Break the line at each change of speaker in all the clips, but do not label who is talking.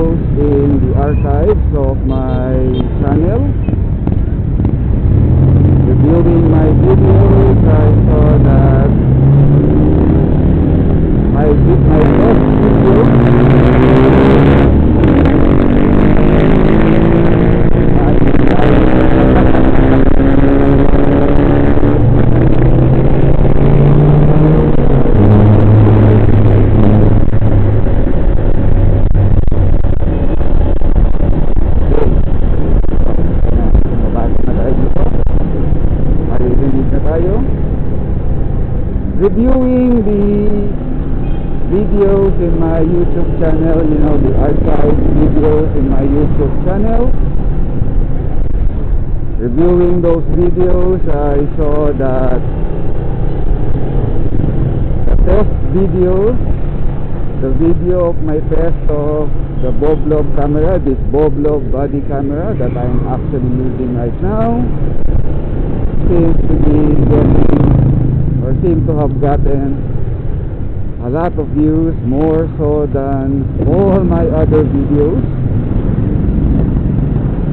videos in the archives of my channel. Reviewing my videos, I saw that my best reviewing the videos in my YouTube channel, you know, the archived videos in my YouTube channel. Reviewing those videos, I saw that the test video, the video of my test of the Boblov camera, this Boblov body camera that I am actually using right now, seems to be getting, or seem to have gotten a lot of views, more so than all my other videos.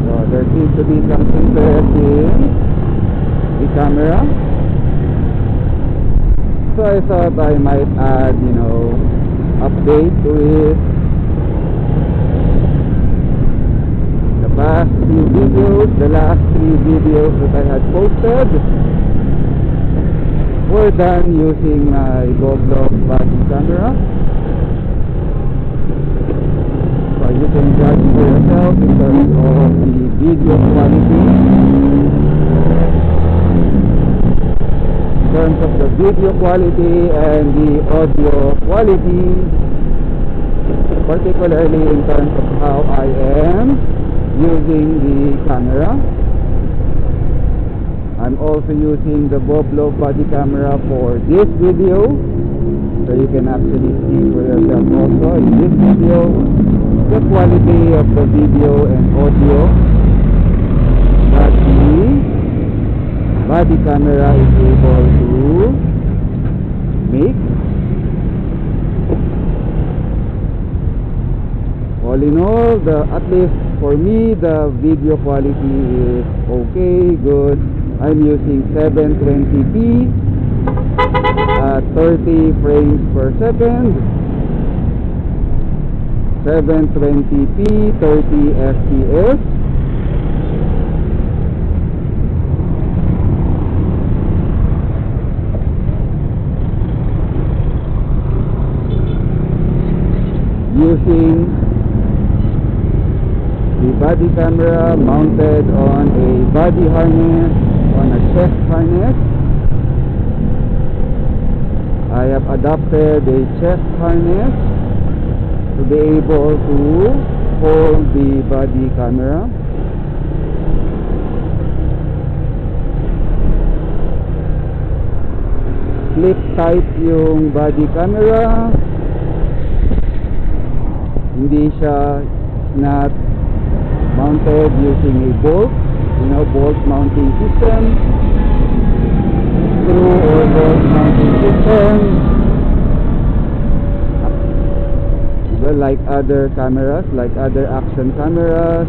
So there seems to be some interest in the camera, so I thought I might add, you know, update to it. The past few videos, the last 3 videos that I had posted were done using my Boblov body camera. So you can judge for yourself in terms of the video quality. In terms of the video quality and the audio quality, particularly in terms of how I am using the camera. I'm also using the Boblov body camera for this video, so you can actually see for yourself also in this video the quality of the video and audio that the body camera is able to make. All in all, at least for me, the video quality is okay, good. I'm using 720p at 30 frames per second, 720p 30 fps. Using the body camera mounted on a body harness, on a chest harness. I have adopted a chest harness to be able to hold the body camera. Clip type yung body camera. Hindi siya, not mounted using a bolt, you know, bolt mounting system, screw or bolt mounting system, well, like other cameras, like other action cameras.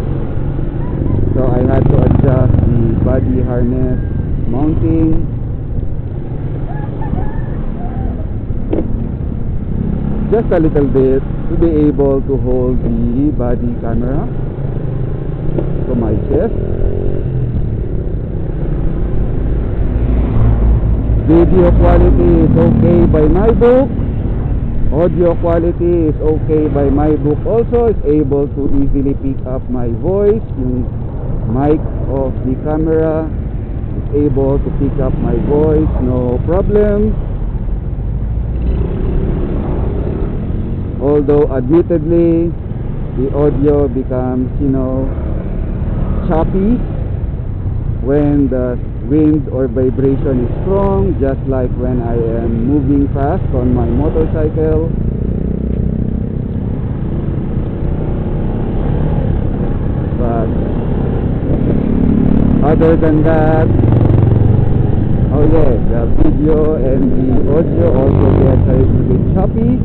So I had to adjust the body harness mounting. Just a little bit to be able to hold the body camera to my chest. Video quality is okay by my book. Audio quality is okay by my book also. It's able to easily pick up my voice. The mic of the camera is able to pick up my voice, no problem. Although admittedly the audio becomes, you know, choppy when the wind or vibration is strong, just like when I am moving fast on my motorcycle. But other than that, oh yeah, the video and the audio also gets a little bit choppy.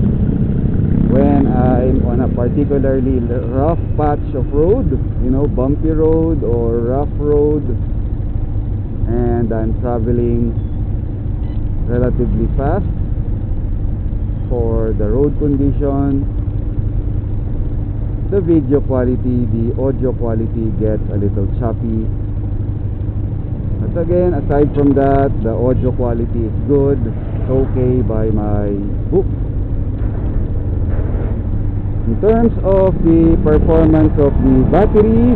when I'm on a particularly rough patch of road, you know, bumpy road or rough road, and I'm traveling relatively fast for the road condition. The video quality, the audio quality gets a little choppy. But again, aside from that, the audio quality is good. It's okay by my book. In terms of the performance of the battery,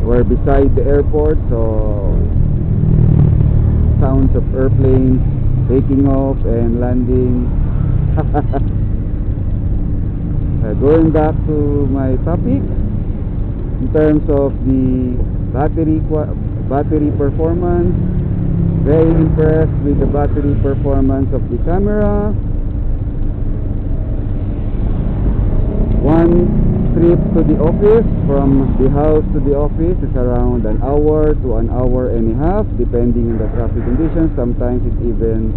we're beside the airport, so sounds of airplanes taking off and landing. Going back to my topic, in terms of the battery performance, very impressed with the battery performance of the camera. One trip to the office, from the house to the office, is around an hour to an hour and a half, depending on the traffic conditions. Sometimes it's even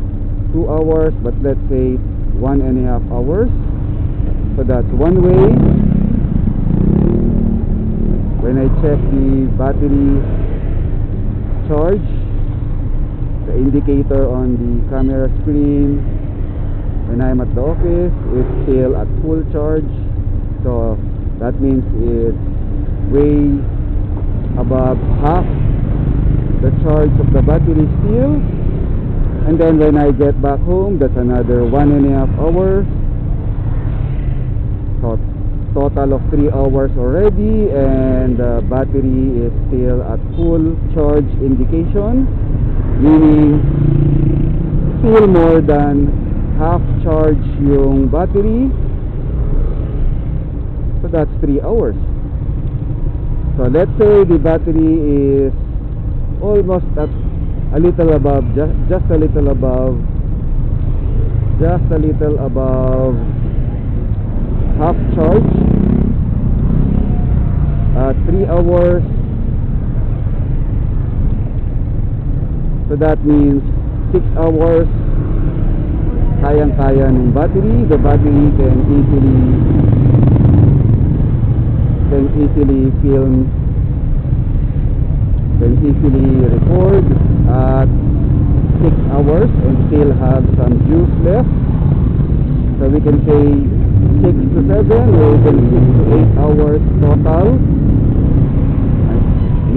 2 hours, but let's say 1.5 hours. So that's one way. When I check the battery charge, the indicator on the camera screen, when I'm at the office, it's still at full charge. So that means it's way above half the charge of the battery still. And then when I get back home, that's another 1.5 hours. So total of 3 hours already, and the battery is still at full charge indication, meaning still more than half charge yung battery. So that's 3 hours. So let's say the battery is almost at a little above, just a little above half charge at 3 hours. So that means 6 hours kayang-kaya ng battery. The battery can easily film, can easily record at 6 hours and still have some juice left. So we can say 6 to 7 or even 6 to 8 hours total,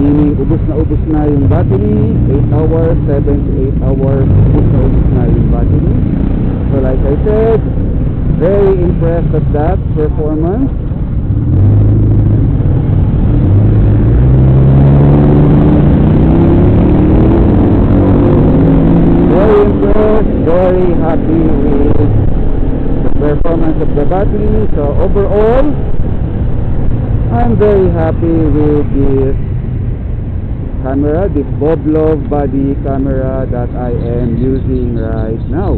meaning ubos na yung battery. 8 hours, 7 to 8 hours, ubos na yung battery. So like I said, very impressed at that performance. Very impressed, very happy with the performance of the battery. So overall, I'm very happy with this camera, this Boblov body camera that I am using right now.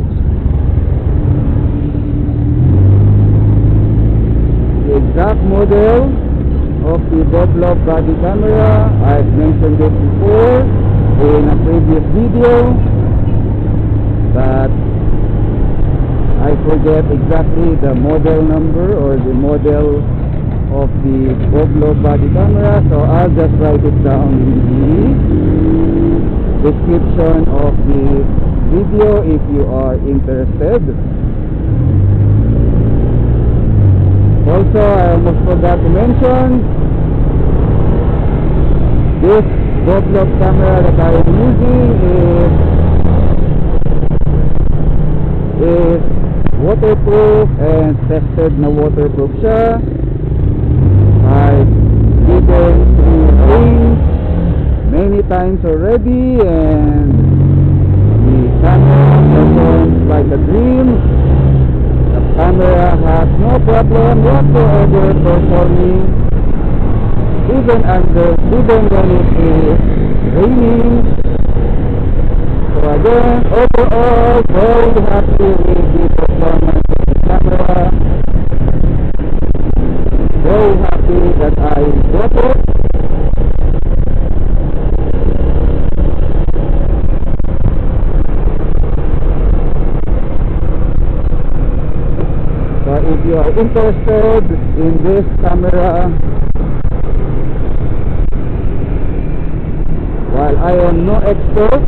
The exact model of the Boblov body camera, I've mentioned it before in a previous video, but I forget exactly the model number or the model of the Boblov body camera, so I'll just write it down in the description of the video if you are interested. Also, I almost forgot to mention, this Boblov camera that I am using is waterproof and tested na waterproof siya. I've been through rain many times already, and the camera performs like a dream. The camera has no problem whatsoever performing, even when it is raining. So again, overall, very happy with the performance of the camera. Very happy that I bought it. you are interested in this camera, while I am no expert,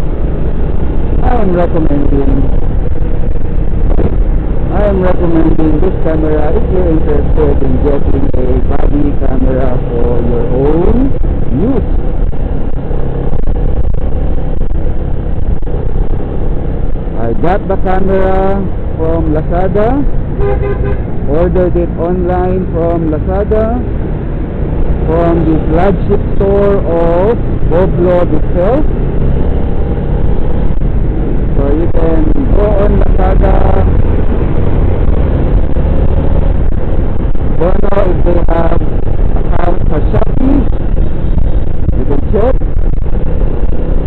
I am recommending this camera if you're interested in getting a body camera for your own use. I got the camera from Lazada, ordered it online from Lazada, from the flagship store of Boblov itself. So you can go on Lazada. Don't know if they have account for Shopee. You can check.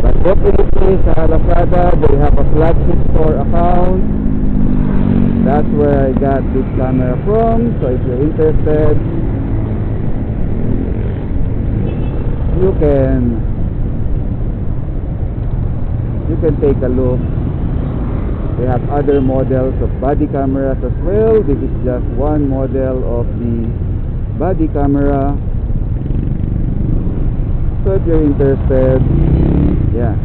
But definitely sa Lazada, they have a flagship store account. That's where I got this camera from. So if you're interested, you can take a look. They have other models of body cameras as well. This is just one model of the body camera. So if you're interested, yeah,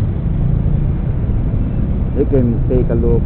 you can take a look